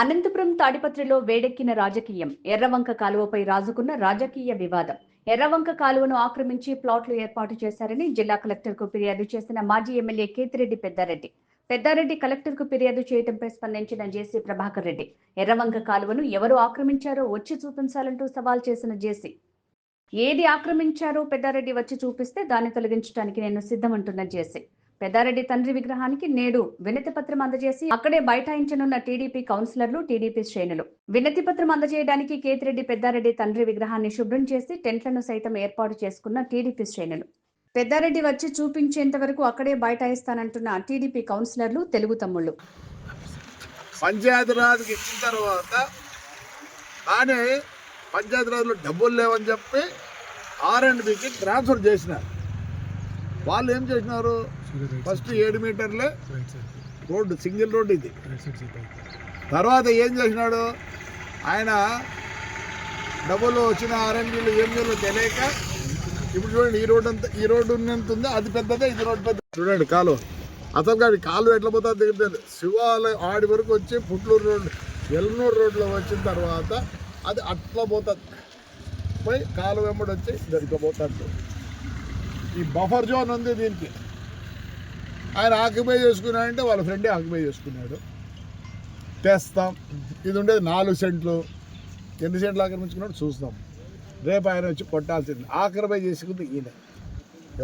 అనంతపురం తాడిపత్రిలో వేడెక్కిన రాజకీయం. ఎర్రవంక కాలువపై రాజుకున్న రాజకీయ వివాదం. ఎర్రవంక కాలువను ఆక్రమించి ప్లాట్లు ఏర్పాటు చేశారని జిల్లా కలెక్టర్కు ఫిర్యాదు చేసిన మాజీ ఎమ్మెల్యే కేతిరెడ్డి పెద్దారెడ్డి కలెక్టర్కు ఫిర్యాదు చేయడంపై స్పందించిన జేసీ ప్రభాకర్ రెడ్డి ఎర్రవంక కాలువను ఎవరు ఆక్రమించారో వచ్చి చూపించాలంటూ సవాల్ చేసిన జేసీ ఏది ఆక్రమించారో పెద్దారెడ్డి వచ్చి చూపిస్తే దాన్ని తొలగించడానికి నేను సిద్ధమంటున్న జేసీ పెద్దారెడ్డి తండ్రి విగ్రహానికి నేడు వినతి పత్రం అందజేసి అక్కడే బైఠాయించనున్న టీడీపీ కౌన్సిలర్లు, టీడీపీ శ్రేణులు. వినతి పత్రం అందజేయడానికి కేతిరెడ్డి పెద్దారెడ్డి తండ్రి విగ్రహాన్ని శుభ్రం చేసి టెంట్లను సైతం ఏర్పాటు చేసుకున్న టీడీపీ శ్రేణులు. పెద్దారెడ్డి వచ్చి చూపించేంత వరకు అక్కడే బైఠాయిస్తానంటున్న టీడీపీ కౌన్సిలర్లు, తెలుగు తమ్ముళ్ళు. పంచాయతీరాజ్కి ఇచ్చిన తర్వాత కానీ పంచాయతీరాజ్లో డబ్బులు లేవని చెప్పి R&Bకి ట్రాన్స్ఫర్ చేసినారు. వాళ్ళు ఏం చేసినారు, ఫస్ట్ 7 మీటర్లే రోడ్డు, సింగిల్ రోడ్డు ఇది. తర్వాత ఏం చేసినాడు ఆయన, డబ్బులు వచ్చిన R&Bలు ఏం చేయాలో తెలియక ఇప్పుడు చూడండి, ఈ రోడ్డు ఉన్నంత ఉందో అది పెద్దదే, ఇది రోడ్డు పెద్ద. చూడండి కాలువ, అసలు కానీ కాలువ ఎట్లా పోతుంది దగ్గర శివాలయం ఆడి వరకు వచ్చి పుట్లూరు రోడ్డు, ఎల్నూరు రోడ్లో వచ్చిన తర్వాత అది అట్లా పోతుంది, పోయి కాలువ వెంబడి వచ్చి ఇట్లా పోతుంది. ఈ బఫర్ జోన్ ఉంది దీనికి. ఆయన ఆక్యుపై చేసుకున్నాడంటే వాళ్ళ ఫ్రెండే ఆక్యుపై చేసుకున్నాడు. తెస్తాం, ఇది ఉండేది 4 సెంట్లు, ఎన్ని సెంట్లు ఆక్రమించుకున్నాడు చూస్తాం. రేపు ఆయన వచ్చి కొట్టాల్సింది. ఆక్రమై చేసుకుంది ఈయన,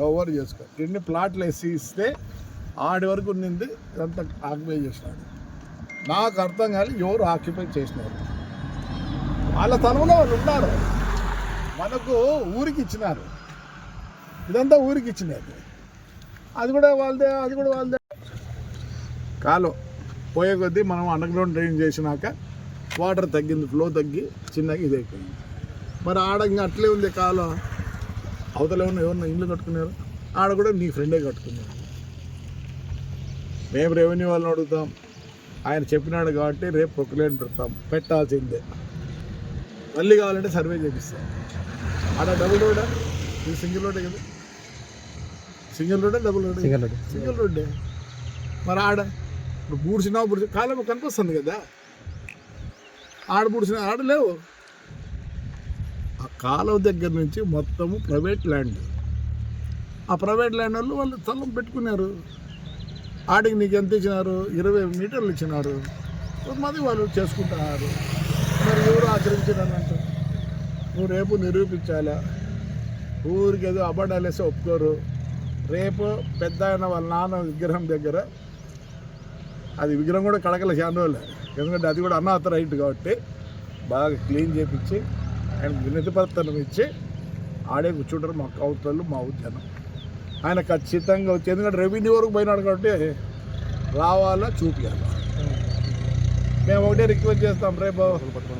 ఎవరు చేసుకో. ఇన్ని ప్లాట్లు వేసి ఇస్తే ఆడి వరకు ఉన్నింది ఇదంతా ఆక్యుపై చేసినాడు. నాకు అర్థం కాదు ఎవరు ఆక్యుపై చేసినారు. వాళ్ళ తనంలో వాళ్ళు ఉన్నారు. మనకు ఊరికి ఇచ్చినారు, ఇదంతా ఊరికి ఇచ్చినది, అది కూడా వాళ్ళదే. కాలువ పోయే కొద్దీ మనం అండర్గ్రౌండ్ డ్రైన్ చేసినాక వాటర్ తగ్గింది, ఫ్లో తగ్గి చిన్నగా ఇది అయిపోయింది. మరి ఆడ ఇంకా అట్లే ఉంది కాలువ. అవతల ఎవరన్నా ఇల్లు కట్టుకున్నారు, ఆడ కూడా నీ ఫ్రెండే కట్టుకున్నారు. మేము రెవెన్యూ వాళ్ళని అడుగుతాం, ఆయన చెప్పినాడు కాబట్టి రేపు ప్రొక్లేన్ పెట్టాల్సిందే. మళ్ళీ కావాలంటే సర్వే చేపిస్తాం. ఆడ డబుల్ రోడా, ఇది సింగిల్ రోడ్డే కదా, సింగిల్ రోడ్డే డబుల్ రోడ్, సింగిల్ రోడ్డే. మరి ఆడ ఇప్పుడు బూడ్చినా కాలం కనిపిస్తుంది కదా, ఆడ బూడ్చిన ఆడలేవు. ఆ కాలువ దగ్గర నుంచి మొత్తము ప్రైవేట్ ల్యాండ్. ఆ ప్రైవేట్ ల్యాండ్ వాళ్ళు స్థలం పెట్టుకున్నారు. ఆడికి నీకు ఎంత ఇచ్చినారు, 20 మీటర్లు ఇచ్చినారు. మరి వాళ్ళు చేసుకుంటున్నారు. మరి ఎవరు ఆచరించారంటే నువ్వు రేపు నిరూపించాలా. ఊరికి ఏదో అబద్ధాలు వేస్తే ఒప్పుకోరు. రేపు పెద్ద ఆయన వాళ్ళ నాన్న విగ్రహం దగ్గర, అది విగ్రహం కూడా కడకలే చాలా రోజులే, ఎందుకంటే అది కూడా అనాథ రైట్ కాబట్టి బాగా క్లీన్ చేయించి ఆయన వినతి పత్రం ఇచ్చి ఆడే కూర్చుంటారు మా కౌంటర్లు, మా ఉద్యానం. ఆయన ఖచ్చితంగా వచ్చి, ఎందుకంటే రెవెన్యూ వరకు పోయినాడు కాబట్టి రావాలా, చూపించాలి. మేము ఒకటే రిక్వెస్ట్ చేస్తాం, రేపు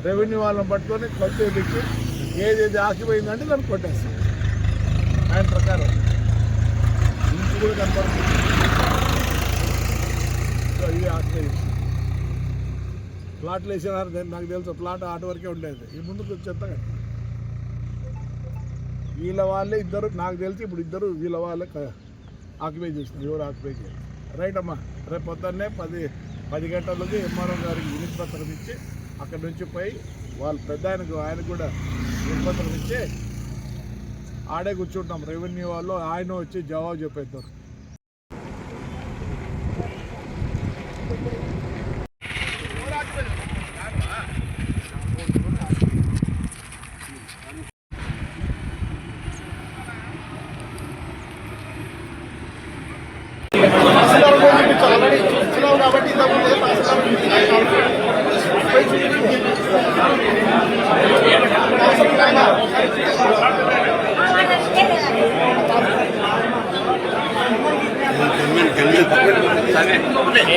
రెవెన్యూ వాళ్ళని పట్టుకొని కొట్టేపించి ఏది ఆకిపోయిందంటే దాన్ని కొట్టేస్తాం. ఆయన ప్రకారం ఇంటి కూడా కనపడుతుంది. ఇది ఆకిపోయి ప్లాట్లు వేసినారు. నాకు తెలుసు ప్లాట్ ఆట వరకే ఉండేది. ఈ ముందుకు వచ్చేస్తా కదా వీళ్ళ వాళ్ళే ఇద్దరు, నాకు తెలిసి ఇప్పుడు ఇద్దరు వీళ్ళ వాళ్ళే ఆక్యుపై చేసినారు. ఎవరు ఆక్యుపై చేయాలి. రైట్ అమ్మా, రేపు పొద్దున్నే 10 గంటలకి ఎంఆర్ఓ గారికి వినతి పత్రం ఇచ్చి అక్కడి నుంచి పోయి వాళ్ళ పెద్ద ఆయనకు కూడా వినతి పత్రం ఇచ్చి ఆడే కూర్చుంటాం. రెవెన్యూ వాళ్ళు ఆయన వచ్చి జవాబు చెప్పేద్దారు.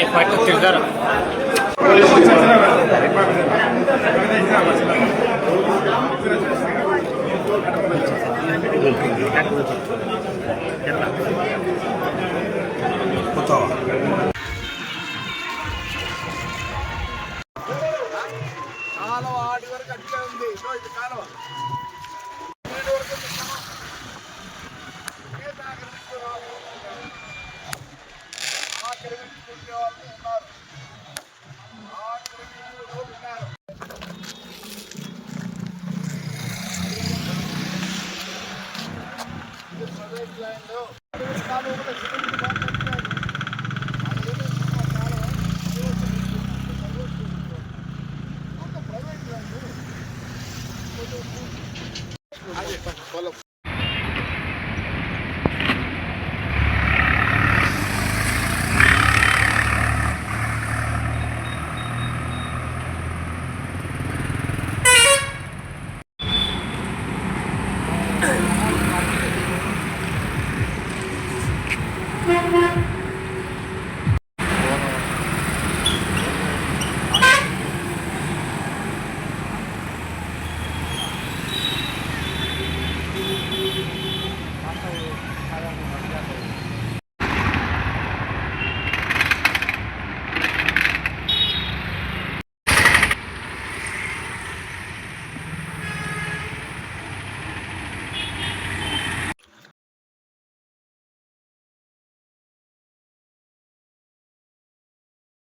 కాబట్టి తిడతారు.